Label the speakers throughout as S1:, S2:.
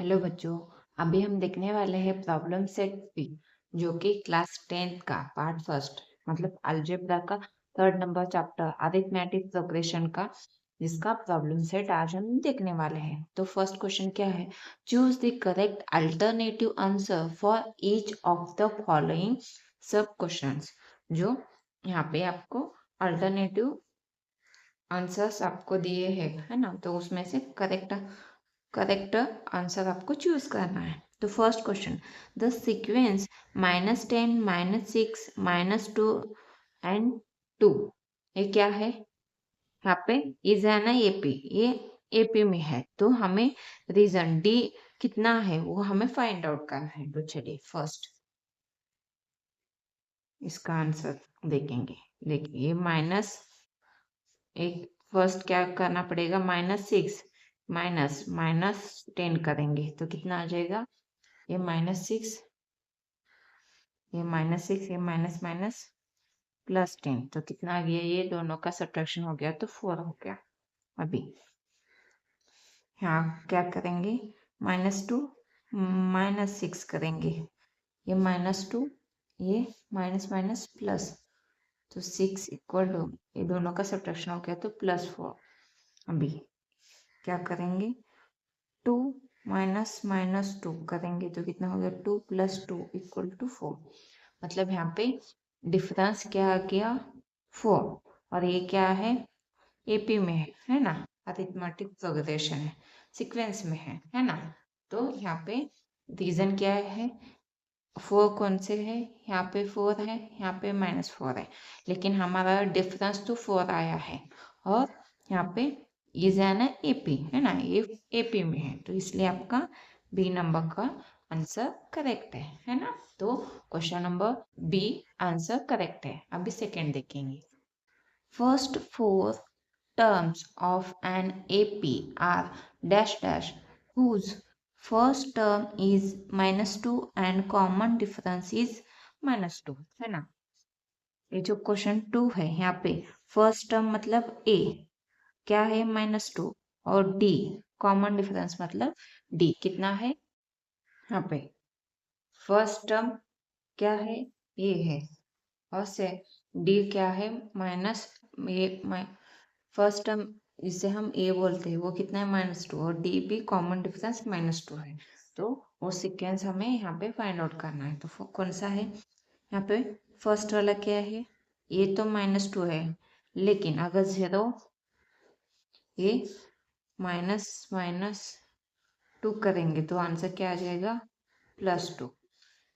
S1: Hello बच्चों। अभी हम देखने वाले हैं प्रॉब्लम सेट बी, जो कि क्लास 10th का पार्ट फर्स्ट मतलब अलजेब्रा का third number chapter arithmetic progression का, जिसका प्रॉब्लम सेट आज हम देखने वाले हैं। तो फर्स्ट क्वेश्चन क्या है? Choose the correct alternative answer for each of the following सब क्वेश्चंस। जो यहाँ पे आपको अल्टरनेटिव आंसर्स आपको दिए हैं, है ना? तो उसमें से करेक्ट आंसर आपको चूज करना है। तो first question, the sequence -10 -6 -2 and 2, ये क्या है? यहाँ पे इज है ना एपी, ये एपी में है। तो हमें रीजन डी कितना है वो हमें फाइंड आउट करना है। तो चलिए फर्स्ट इसका आंसर देखेंगे। देखिए ये माइनस एक, फर्स्ट क्या करना पड़ेगा? -6 माइनस -10 करेंगे तो कितना आ जाएगा? ये -6, ये -6, ये माइनस माइनस +10, तो कितना आ गया? ये दोनों का सब्ट्रैक्शन हो गया तो 4 हो गया। अभी यहाँ क्या करेंगे? -2 -6 करेंगे, ये -2, ये माइनस माइनस प्लस, तो 6 इक्वल टू, ये दोनों का सब्ट्रैक्शन हो गया तो +4। अभी क्या करेंगे? 2 -2 करेंगे तो कितना हो गया? 2 + 2 = 4। मतलब यहाँ पे डिफरेंस क्या आ गया? 4। और ये क्या है? एपी में है ना? अरिथमेटिक प्रोग्रेशन है, सीक्वेंस में है ना? तो यहाँ पे रीजन क्या है? 4 कौन से है? यहाँ पे 4 है, यहाँ पे -4 है, लेकिन हमारा डिफरेंस तो 4 आया है। और यहाँ पे इज है ना एपी, है ना? ये एपी में है, तो इसलिए आपका बी नंबर का आंसर करेक्ट है ना? तो question number B answer correct है। अभी सेकेंड देखेंगे। First 4 terms of an AP are dash dash whose first term is -2 and common difference is -2, है ना? ये जो क्वेश्चन 2 है, यहाँ पे फर्स्ट टर्म मतलब A क्या है? -2, और D कॉमन डिफरेंस मतलब D कितना है? यहाँ पे फर्स्ट टर्म क्या है? A है, और से D क्या है? माइनस ये फर्स्ट टर्म जिसे हम ए बोलते हैं वो कितना है? -2, और डी भी कॉमन डिफरेंस -2 है। तो वो सीक्वेंस हमें यहाँ पे फाइंड आउट करना है। तो कौन सा है? यहाँ पे फर्स्ट वाला क्या है? ये तो -2 है, लेकिन अगर 0, ये -2 करेंगे तो आंसर क्या आ जाएगा? +2।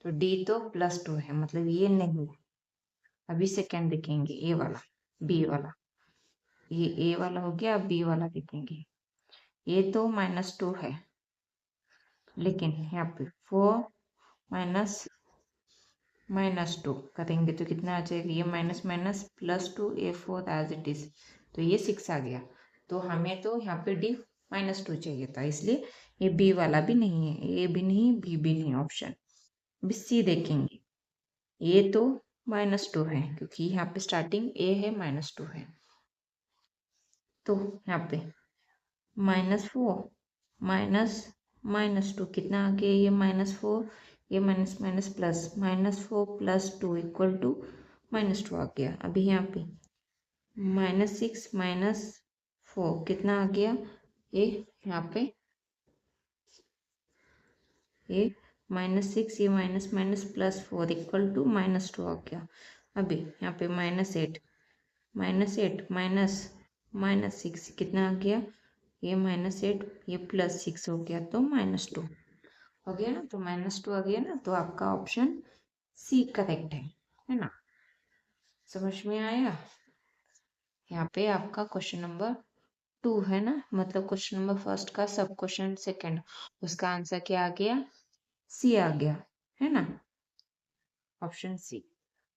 S1: तो डी तो +2 है, मतलब ये नहीं। अभी सेकेंड देखेंगे, ए वाला, बी वाला। ये ए वाला हो गया, अब बी वाला देखेंगे। ये तो -2 है, लेकिन यहाँ पे 4 -2 करेंगे तो कितना आ जाएगा? ये माइनस माइनस +2, ये 4 एज इट इज, तो ये 6 आ गया। तो हमें तो यहाँ पे डी -2 चाहिए था, इसलिए ये बी वाला भी नहीं है, ए भी नहीं, बी भी नहीं ऑप्शन। अभी सी देखेंगे। ये तो -2 है, क्योंकि यहाँ पे स्टार्टिंग ए है, -2 है। तो यहाँ पे -4 -2 कितना आ गया? ये -4, ये माइनस माइनस प्लस, -4 + 2 = -2 आ गया। अभी यहाँ पे -6 -4 कितना आ गया? ये यहाँ पे ये -6, ये माइनस माइनस +4 = -2 आ गया। अभी यहाँ पे -8 -6 कितना आ गया? ये -8, ये +6 हो गया तो -2 हो गया ना? तो -2 आ गया ना? तो आपका ऑप्शन सी करेक्ट है ना? समझ में आया? यहाँ पे आपका क्वेश्चन नंबर 2 है ना? मतलब क्वेश्चन नंबर फर्स्ट का सब क्वेश्चन सेकंड, उसका आंसर क्या आ गया? सी आ गया, है ना? Option C.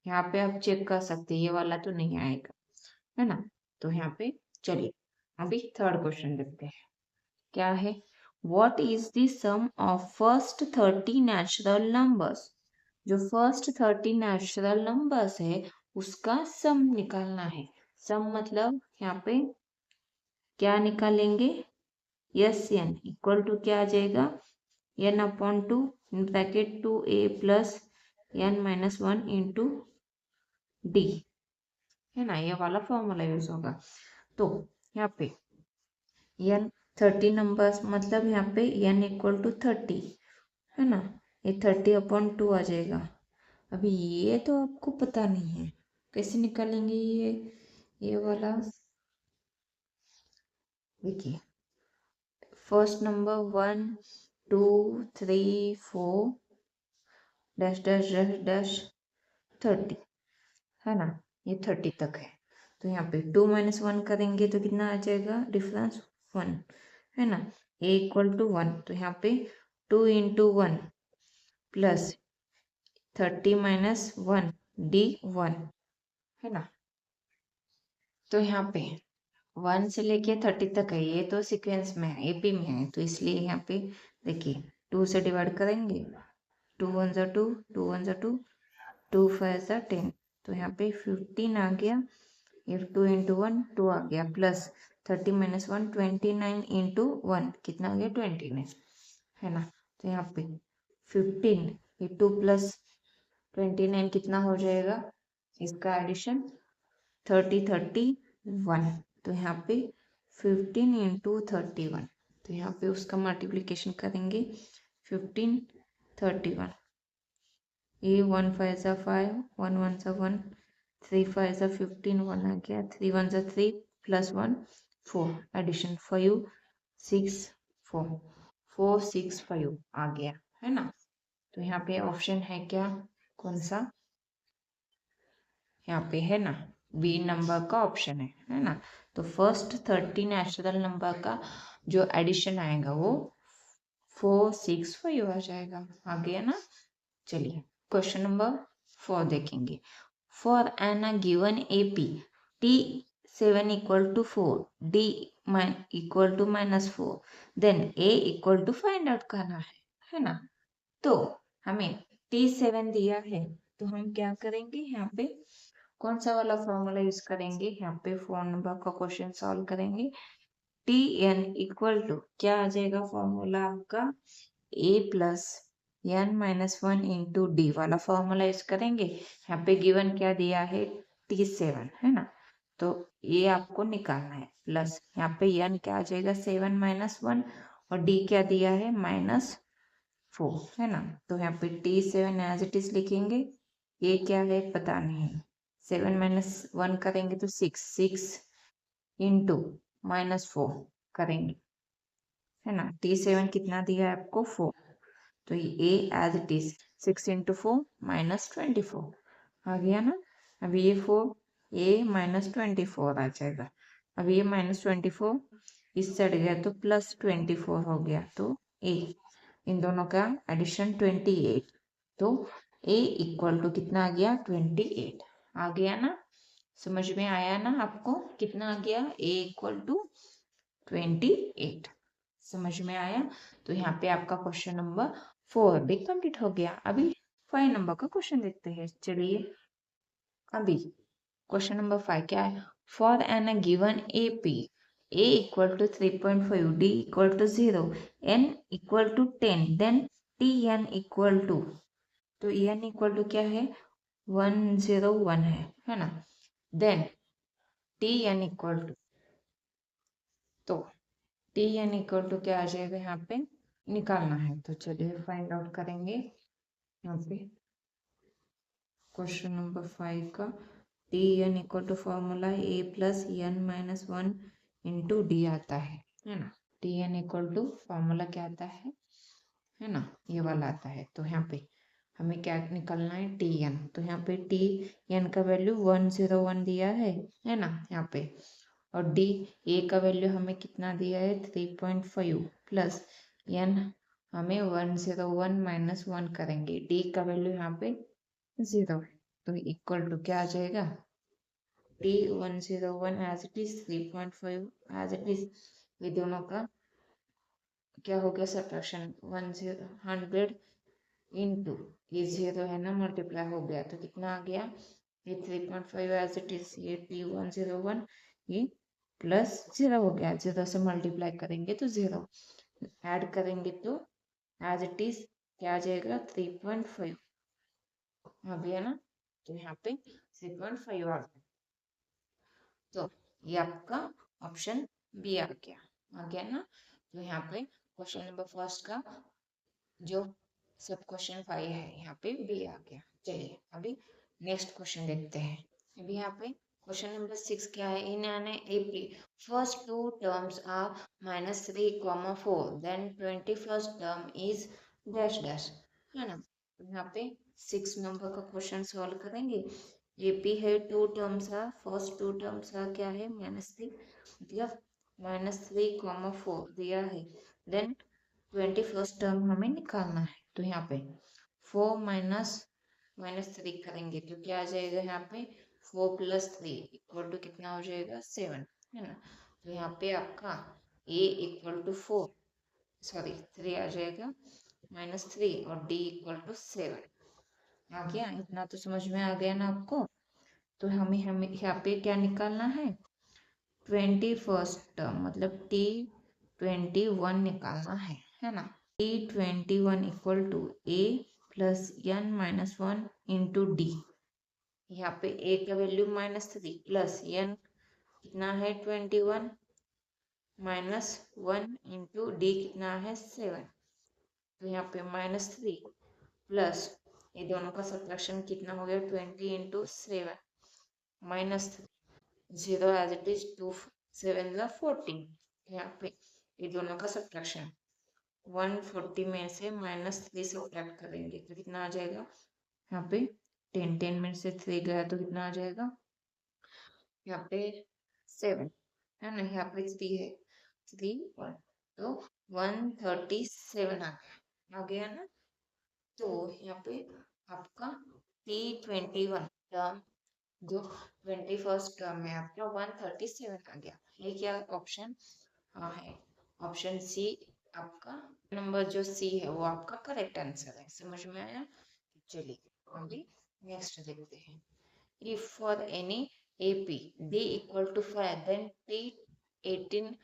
S1: यहाँ पे आप चेक कर सकते हैं, ये वाला तो नहीं आएगा, है ना? तो यहाँ पे चलिए अभी थर्ड क्वेश्चन देखते हैं। क्या है? What is the sum of first 30 natural numbers? जो फर्स्ट 30 नेचुरल नंबर्स है उसका सम निकालना है। सम मतलब यहाँ पे क्या निकालेंगे? एस एन इक्वल टू क्या आ जाएगा? n upon 2 in bracket 2a plus n minus 1 into D, है ना, ये वाला फॉर्मूला यूज होगा। तो यहाँ पे n 30 नंबर्स मतलब यहाँ पे n इक्वल टू 30, है ना, ये 30 अपॉन 2 आ जाएगा। अभी ये तो आपको पता नहीं है, कैसे निकालेंगे ये वाला। देखिए first number 1 2 3 4 dash dash dash dash 30, है ना, ये 30 तक है। तो यहाँ पे 2 माइनस 1 करेंगे तो कितना आ जाएगा डिफरेंस 1, है ना, a इक्वल टू 1। तो यहाँ पे 2 इंटू 1 प्लस 30 माइनस 1 डी 1, है ना। तो यहाँ पे 1 से लेके 30 तक है, ये तो सीक्वेंस में है, एपी में है, तो इसलिए यहाँ पे देखिए 2 से डिवाइड करेंगे, 2 1 ज़ा 2, 2 1 ज़ा 2, 2 5 ज़ा 10, तो यहाँ पे 15 आ गया। ये 2 इंटू 1 2 आ गया प्लस 30 माइनस 1 29 इंटू 1 कितना आ गया 29, है ना। तो यहाँ पे 15 ये 2 प्लस 29 कितना हो जाएगा, इसका एडिशन 30 31। तो यहाँ पे 15 इंटू 31, तो यहाँ पे उसका मल्टीप्लिकेशन करेंगे 15 31, ये 1 5 ज़ा 5 1 1 ज़ा 1 3 5 ज़ा 15 1 आ गया, 3 1 ज़ा 3 प्लस 1 4 एडिशन 5 6 4 4 6 5 आ गया, है ना। तो यहाँ पे ऑप्शन है क्या, कौन सा, यहाँ पे है ना बी नंबर का ऑप्शन है ना। तो फर्स्ट 30 नेचुरल नंबर का जो एडिशन आएगा वो 4 6 5 आ जाएगा, आ गया ना। चलिए क्वेश्चन नंबर 4 देखेंगे। For an given AP T 7 equal to 4 D equal to -4 then A equal to find out करना है ना। तो हमें T7 दिया है, तो हम क्या करेंगे, यहाँ पे कौन सा वाला फॉर्मूला यूज करेंगे, यहाँ पे 4 नंबर का क्वेश्चन सॉल्व करेंगे। Tn इक्वल टू क्या आ जाएगा फॉर्मूला आपका, a plus n minus 1 into D वाला फॉर्मूला यूज करेंगे। यहाँ पे गिवन क्या दिया है T7, है ना, तो ये आपको निकालना है प्लस यहाँ पे n क्या आ जाएगा 7 माइनस 1 और d क्या दिया है -4, है ना। तो यहाँ पे T7 एज इट इज लिखेंगे, ये क्या है पता नहीं, 7 माइनस 1 करेंगे तो 6 इंटू -4 करेंगे, है ना। T7 कितना दिया है आपको 4, तो ये एज इट इज 6 इंटू 4 -24 आ गया ना। अभी ये 4 ये -24 आ जाएगा। अभी ये -24 इस साइड गया तो +24 हो गया, तो ए इन दोनों का एडिशन 28, तो ए इक्वल टू कितना आ गया 28 आ गया ना। समझ में आया ना आपको, कितना आ गया ए इक्वल टू 28, समझ में आया। तो यहाँ पे आपका क्वेश्चन नंबर 4 भी कंप्लीट हो गया। अभी 5 नंबर का क्वेश्चन देखते हैं। चलिए अभी क्वेश्चन नंबर 5 क्या है, for an given A P a equal to 3.5 d equal to 0 n equal to 10 then tn equal to, तो n इक्वल टू क्या है 101 है ना। देन tn इक्वल टू, तो tn इक्वल टू क्या आ जाएगा यहाँ पे निकालना है। तो चलिए फाइंड आउट करेंगे यहाँ पे क्वेश्चन नंबर 5 का। tn equal to formula a plus n minus 1 into D आता है ना। tn इक्वल टू फॉर्मूला क्या आता है ना, ये वाला आता है। तो यहाँ पे हमें क्या निकालना है tn, तो यहाँ पे tn का वैल्यू 101 दिया है ना यहाँ पे, और डी ए का वैल्यू हमें कितना दिया है 3.5 प्लस n हमें 101 माइनस 1 करेंगे, डी का वैल्यू यहाँ पे 0 है, तो इक्वल टू क्या आ जाएगा T101 as it is 3.5 as it is, ये दोनों का क्या हो गया सब्ट्रैक्शन 100 इंटू ये 0 है ना मल्टीप्लाई हो गया, तो कितना आ गया ये 3.5 एज इट इज, ये T101 ये प्लस 0 हो गया, 0 से मल्टीप्लाई करेंगे तो 0 ऐड करेंगे तो एज इट इज क्या आ जाएगा 3.5 आ गया ना, तो यहाँ पे 3.5 आ गया। तो ये आपका ऑप्शन बी आ गया ना। तो यहाँ पे क्वेश्चन नंबर फर्स्ट का जो सब क्वेश्चन 5 है यहाँ पे बी आ गया। चलिए अभी नेक्स्ट क्वेश्चन देखते हैं। अभी यहाँ पे क्वेश्चन नंबर 6 क्या है, in an AP first two terms are -3, 4 then 21st term is dash dash, है ना। यहाँ पे 6 नंबर का क्वेश्चन सॉल्व करेंगे। एपी है, two terms are, first two terms are क्या है -3, मतलब -3, 4 दिया है। देन 21st टर्म हमें निकालना है। तो यहाँ पे 4 -3 करेंगे तो क्या आ जाएगा, यहाँ पे 4 + 3 इक्वल टू कितना हो जाएगा 7, है ना। तो यहाँ पे आपका a इक्वल टू 4 सॉरी 3 आ जाएगा -3 और d इक्वल टू 7 आ गया। इतना तो समझ में आ गया ना आपको। तो हमें हमें यहाँ पे क्या निकालना है, 21st टर्म मतलब T21 निकालना है ना। T21 equal to a plus n-1 into D. यहाँ पे a का वैल्यू -3 प्लस n कितना है 21 -1 इंटू डी कितना है 7। तो यहाँ पे -3 प्लस ये दोनों का सब्ट्रैक्शन कितना हो गया 20 इंटू 7 -3 0 एज इट इज 2 7 14। यहाँ पे ये दोनों का सब्ट्रैक्शन 140 में से -3 सब्ट्रैक्ट करेंगे तो कितना आ जाएगा, यहाँ पे 10 में से 3 गया तो कितना आ जाएगा, यहाँ पे 7 है ना, यहाँ पे 3 है 3 1 तो 137 आ गया ना। तो यहाँ पे आपका T21 टर्म जो 21st टर्म है आपका 137 आ गया। ये क्या ऑप्शन है, ऑप्शन सी आपका नंबर जो सी है वो आपका करेक्ट आंसर है। समझ में आया। चलिए अभी नेक्स्ट देखते हैं। If for any AP D equal to 5 then T18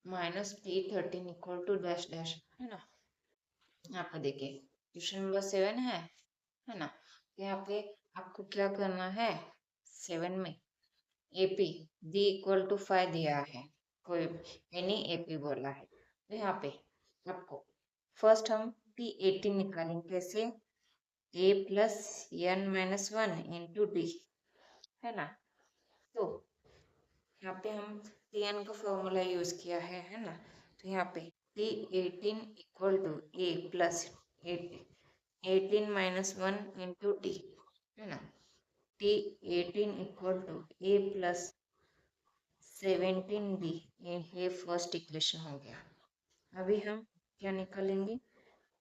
S1: minus T13 equal to dash dash, है ना। यहाँ पे देखिए क्वेश्चन नंबर 7 है ना। यहाँ पे आपको क्या करना है, 7 में AP D इक्वल टू 5 दिया है, कोई एनी AP बोला है। तो यहाँ पे आपको फर्स्ट हम T18 निकालेंगे कैसे, A plus n-1 into D, है ना। तो यहाँ पे हम Tn का फॉर्मूला यूज किया है ना। तो यहाँ पे T18 equal to A plus 18-1 into D, है ना। T18 equal to A plus 17 D, ये फर्स्ट इक्वेशन हो गया। अभी हम क्या निकालेंगे,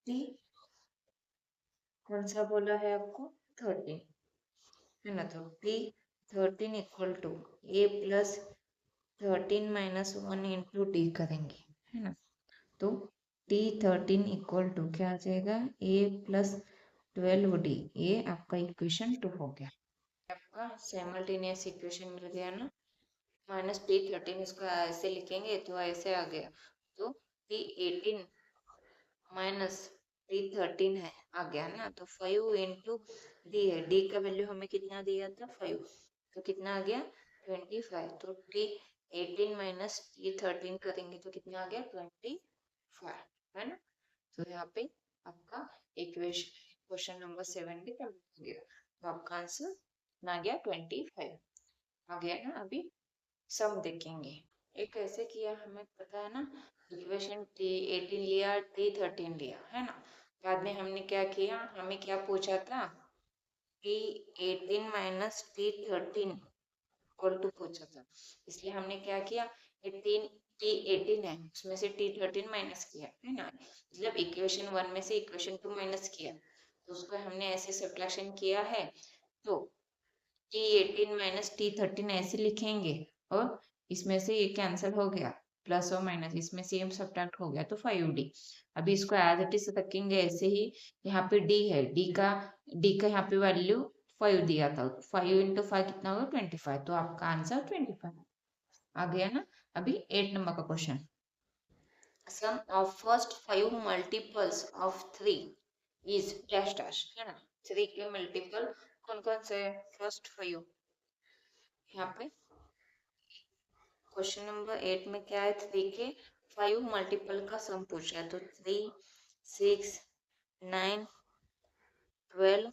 S1: T कौन सा बोला है आपको 13, है ना। तो T13 equal to A plus 13-1 into D करेंगे, है ना। तो T13 इक्वल टू क्या आ जाएगा, A प्लस 12D, ये आपका इक्वेशन 2 हो गया। आपका साइमल्टेनियस इक्वेशन मिल गया ना। -T13 इसको ऐसे लिखेंगे तो ऐसे आ गया। तो T18 माइनस T13 है आ गया ना। तो 5 इंटू डी है, डी का वैल्यू हमें कितना दिया था 5, तो कितना आ गया 25। तो T18 माइनस T13 करेंगे तो कितना आ गया 25, है ना। तो यहाँ पे आपका इक्वेशन क्वेश्चन नंबर 7 भी कंप्लीट हो गया। तो आपका आंसर आ गया 25 आ गया ना। अभी सम देखेंगे, ये कैसे किया हमें पता है ना। इक्वेशन T18 लिया, T13 लिया, है ना। बाद में हमने क्या किया, हमें क्या पूछा था, T18 minus T13 equal to पूछा था। इसलिए हमने क्या किया, T18 है उसमें से T13 माइनस किया, है ना। मतलब इक्वेशन 1 में से इक्वेशन 2 माइनस किया, तो उसको हमने ऐसे सब्ट्रैक्शन किया है। तो T18 माइनस T13 ऐसे लिखेंगे और इसमें से ये कैंसिल हो गया, प्लस और माइनस इसमें सेम सब्ट्रैक्ट हो गया तो 5D। अभी इसको एज इट इज रखेंगे ऐसे ही। यहाँ पे D है, D का यहाँ पे वैल्यू 5 दिया था, 5 इंटू 5 कितना होगा 25। तो आपका आंसर 25 आ गया ना। अभी 8 नंबर का question, sum of first 5 multiples of 3 is dash dash, है ना। 3 के मल्टीपल कौन कौन से है? फर्स्ट 5। यहाँ पे क्वेश्चन नंबर 8 में क्या है, 3 के 5 मल्टीपल का सम पूछा है। तो 3, 6, 9, 12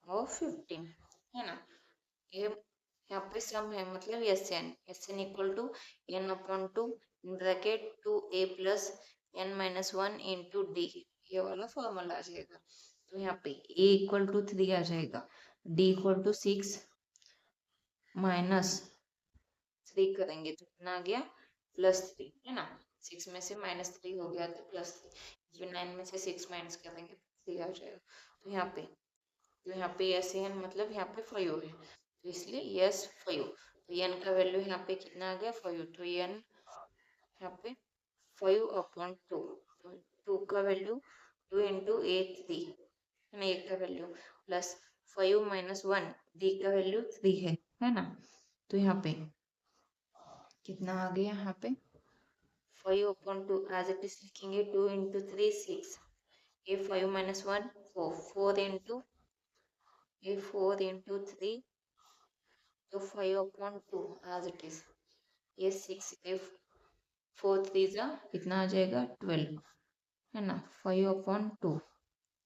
S1: और 15, है ना। ये यहाँ पे सम है, मतलब S N equal to N upon two bracket 2a plus n minus 1 into D, ये वाला फॉर्मूला आ जाएगा। तो यहाँ पे a इक्वल टू 3 आ जाएगा, d इक्वल टू 6 माइनस 3 करेंगे तो कितना आ गया, +3, है ना। 6 में से -3 हो गया तो +3, 9 में से 6 माइनस करेंगे 3 आ जाएगा। तो यहाँ पे ऐसे है, मतलब यहाँ पे 5 है, तो इसलिए यस 5। तो n का वैल्यू यहाँ पे कितना आ गया, 5। तो n यहाँ पे 5 अपॉन 2, तो 2 का वैल्यू 2 इंटू ए 3, है ना, एक का वैल्यू प्लस 5 माइनस 1, डी का वैल्यू 3 है ना। तो यहाँ पे कितना आ गया, यहाँ पे 5 अपॉन 2 एज इट इज लिखेंगे, 2 इंटू 3 6, ये 5 माइनस 1 4, 4 इंटू ये 4 इंटू 3, तो 5 अपॉन 2 एज इट इज, ये 6, ये 4 3 जा कितना आ जाएगा 12, है ना। 5 अपॉन 2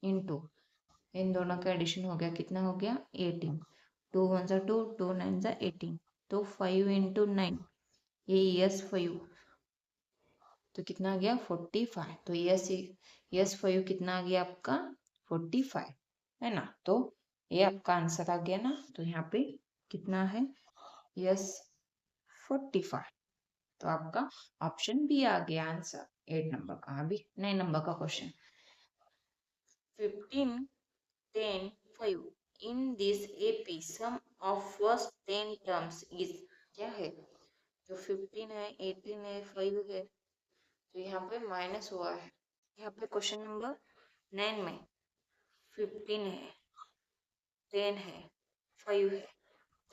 S1: इंटू इन दोनों का एडिशन हो गया, कितना हो गया 18, 2 1 जा 2, 2 9 जा 18, तो 5 इंटू 9, ये यस 5, तो कितना आ गया 45। तो यस 5 कितना आ गया आपका 45, है ना। तो ये आपका आंसर आ गया ना। तो यहाँ पे कितना है, यस 45। तो आपका ऑप्शन बी आ गया आंसर 8 नंबर का। अभी 9 नंबर का question, 15 10 5 in this AP some of first 10 terms is, क्या है, तो 15 है, 18 है, 5 है, तो यहाँ पे माइनस हुआ है। यहाँ पे क्वेश्चन नंबर 9 में 15 है, 10 है, 5 है,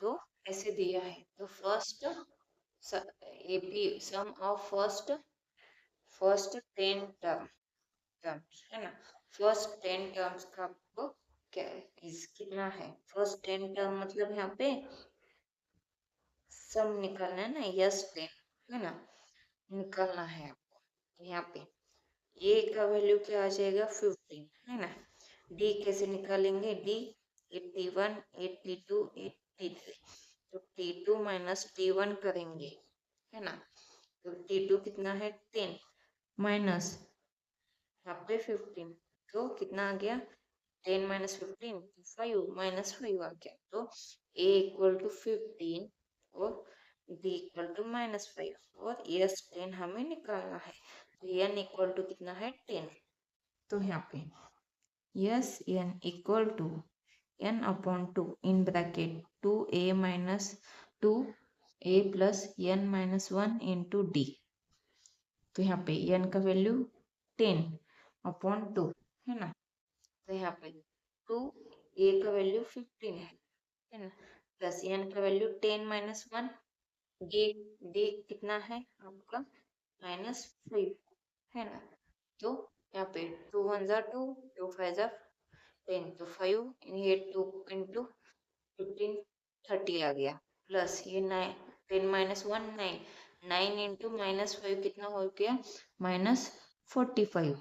S1: तो ऐसे दिया है। तो first AP some of first 10 terms, है ना। फर्स्ट 10 टर्म्स का आपको क्या इस कितना है, फर्स्ट 10 टर्म मतलब यहाँ पे सम निकालना है ना, यस 10, है ना, निकालना है आपको। यहाँ पे ए का वैल्यू क्या आ जाएगा 15, है ना। डी कैसे निकालेंगे, डी 81 82 83, तो T2 माइनस T1 करेंगे, है ना। तो T2 कितना है 10 माइनस यहाँ पे 15, तो कितना आ गया 10 माइनस 15, 5 माइनस 5 आ गया। तो A इक्वल टू 15 और D इक्वल टू -5 और यस 10 हमें निकालना है। तो N इक्वल टू कितना है 10, तो यहाँ पे S N equal to n upon 2 in bracket 2a minus 2a plus n minus 1 into D. तो यहाँ पे n का वैल्यू 10 अपॉन 2, है ना। तो यहाँ पे 2 a का वैल्यू 15 है ना, प्लस n का वैल्यू 10 माइनस 1, डी कितना है आपका -5, है ना। तो यहाँ पे 2 1 जा 2, 2 5 जा 10, तो 5 ये 2 इंटू 15 30 आ गया, प्लस ये 9 10 माइनस 1 9, 9 इंटू -5 कितना हो गया -45,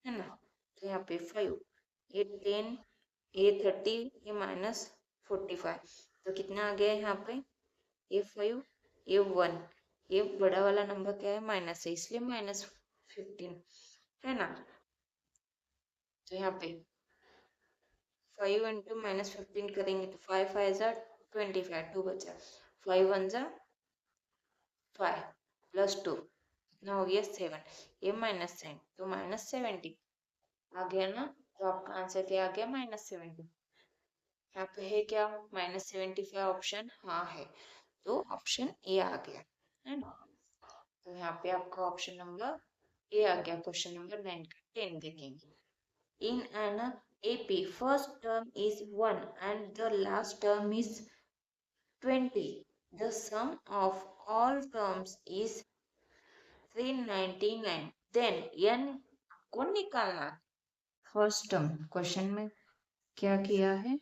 S1: है ना। तो यहाँ पे 5 ये 10 ये 30 ये -45, तो कितना आ गया यहाँ पे ये 5 ये 1, ये बड़ा वाला नंबर क्या है माइनस है, इसलिए -15, है ना। तो यहाँ पे 5 इंटू -15 करेंगे तो 5 5 जा 25, 2 बचा, 5 1 जा 5 प्लस 2 कितना हो गया 7, ये -10, तो -70 आ गया ना। तो आपका आंसर क्या आ गया -70। यहाँ पे है क्या -75 ऑप्शन, हाँ है, तो ऑप्शन ए आ गया, है ना। तो यहाँ पे आपका ऑप्शन नंबर ए आ गया। क्वेश्चन नंबर 9 का 10 देखेंगे। In an AP, first term is 1 and the last term is 20. The sum of all terms is 399 then n को निकालना। फर्स्ट टर्म क्वेश्चन में क्या किया है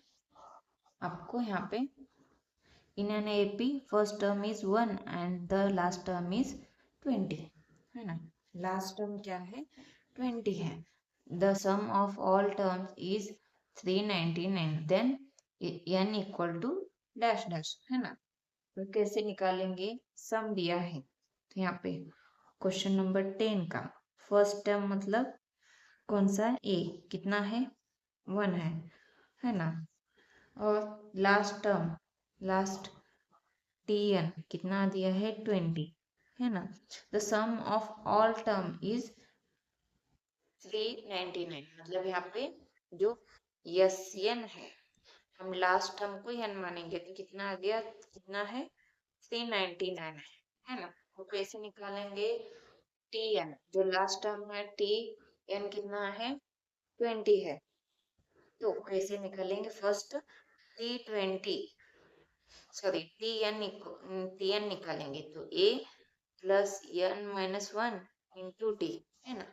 S1: आपको, यहाँ पे in an AP first term is 1 and the last term is 20 है ना। लास्ट टर्म क्या है 20 है। The sum of all terms is 399 then n equal to dash dash है ना। तो कैसे निकालेंगे, सम दिया है तो यहाँ पे क्वेश्चन नंबर 10 का फर्स्ट टर्म मतलब कौन सा ए कितना है 1 है ना। और लास्ट टर्म लास्ट tn कितना दिया है 20 है ना। The sum of all term is 399 मतलब यहाँ पे जो n है हम लास्ट टर्म को n मानेंगे तो कितना आ गया, कितना है 399 है ना। तो कैसे निकालेंगे tn जो लास्ट टर्म है tn कितना है 20 है। तो कैसे निकालेंगे, फर्स्ट tn निकालेंगे तो a plus n minus 1 into D है ना।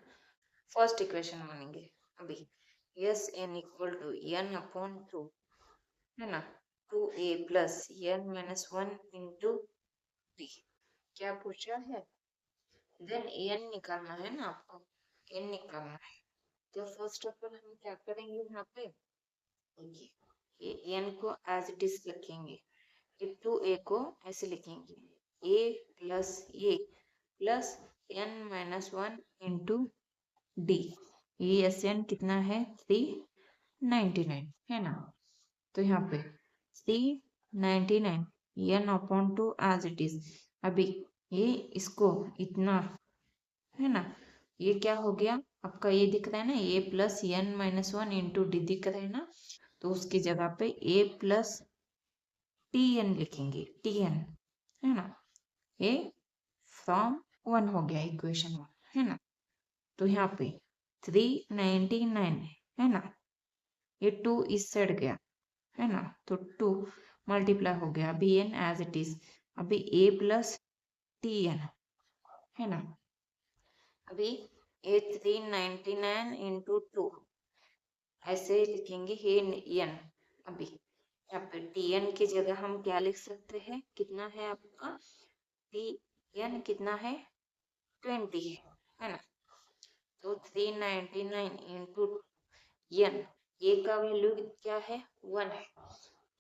S1: फर्स्ट इक्वेशन मानेंगे अभी yes n equal to n upon 2 है ना 2a plus n minus 1 into D. क्या पूछा है, देन n निकालना है ना आपको, n निकालना है। तो फर्स्ट ऑफ ऑल हम क्या करेंगे यहाँ पे, ये n को एज इट इज लिखेंगे, ये 2a को ऐसे लिखेंगे a plus n minus 1 into D. ये एस एन कितना है 399 है ना। तो यहाँ पे 399 n upon 2 as it is. अभी ये इसको इतना है ना, ये क्या हो गया आपका, ये दिख रहा है ना a plus n minus 1 into D दिख रहा है ना। तो उसकी जगह पे a प्लस tn लिखेंगे, tn है ना। ये फ्रॉम 1 हो गया इक्वेशन 1 है ना। तो यहाँ पे 399 है ना, ये 2 इस साइड गया है ना तो 2 मल्टीप्लाई हो गया। अभी n एज इट इज, अभी a प्लस tn है ना। अभी ये 399 इंटू 2 ऐसे लिखेंगे ये n। अभी यहाँ पे tn की जगह हम क्या लिख सकते हैं, कितना है आपका tn कितना है 20 है ना। तो 399 इंटू n, ये का वैल्यू क्या है 1 है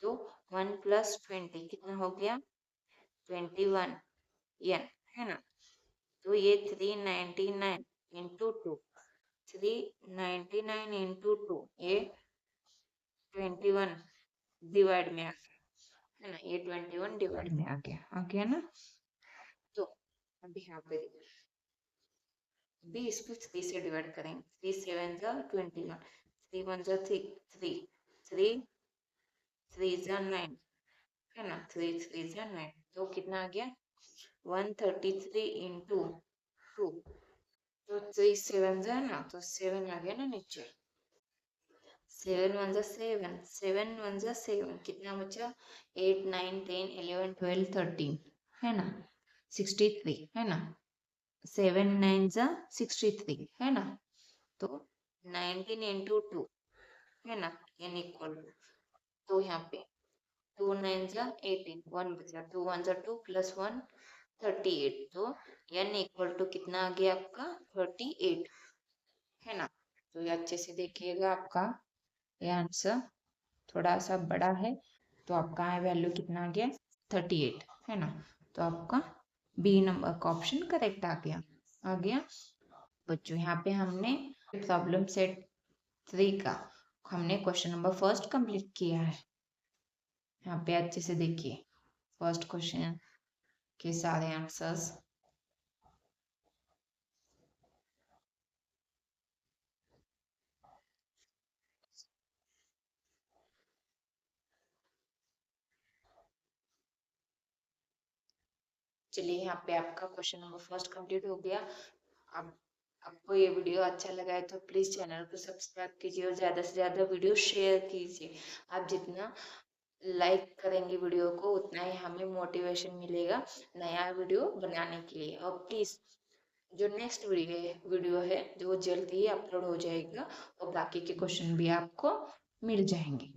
S1: तो 1 प्लस 20 कितना हो गया 21 n है ना। तो ये 399 इंटू 2, 399 इंटू 2 ये 21 डिवाइड में आ गया है ना, ये 21 डिवाइड में आ गया ना। तो अभी यहाँ पे अभी इसको 3 से डिवाइड करेंगे, 3 7 जा 21, 3 1 जा 3 3 3 जा 9 है ना, 3 3 जा 9 तो कितना आ गया 133 इंटू 2। तो 3 7 जा ना तो 7 आ गया ना नीचे, 7 1 जा 7, 7 1 जा 7 कितना बचा 8 9 10 11 12 13 है ना 63 है ना। 7 9 जा 63 है ना। तो 19 इंटू 2 है ना n इक्वल टू, तो यहाँ पे 2 9 जा 18 1 बचा, 2 1 जा 2 प्लस 1 38। तो n इक्वल टू कितना आ गया आपका 38 है ना। तो ये अच्छे से देखिएगा, आपका ये आंसर थोड़ा सा बड़ा है तो आपका वैल्यू कितना आ गया 38 है ना। तो आपका बी नंबर का ऑप्शन करेक्ट आ गया बच्चों। यहाँ पे हमने प्रॉब्लम सेट 3 का हमने क्वेश्चन नंबर फर्स्ट कंप्लीट किया है। यहाँ पे अच्छे से देखिए फर्स्ट क्वेश्चन के सारे आंसर्स। चलिए यहाँ पे आपका क्वेश्चन नंबर फर्स्ट कंप्लीट हो गया। अब आपको ये वीडियो अच्छा लगा है तो प्लीज चैनल को सब्सक्राइब कीजिए और ज्यादा से ज्यादा वीडियो शेयर कीजिए। आप जितना लाइक करेंगे वीडियो को उतना ही हमें मोटिवेशन मिलेगा नया वीडियो बनाने के लिए। और प्लीज जो नेक्स्ट वीडियो है जो जल्दी ही अपलोड हो जाएगा और बाकी के क्वेश्चन भी आपको मिल जाएंगे।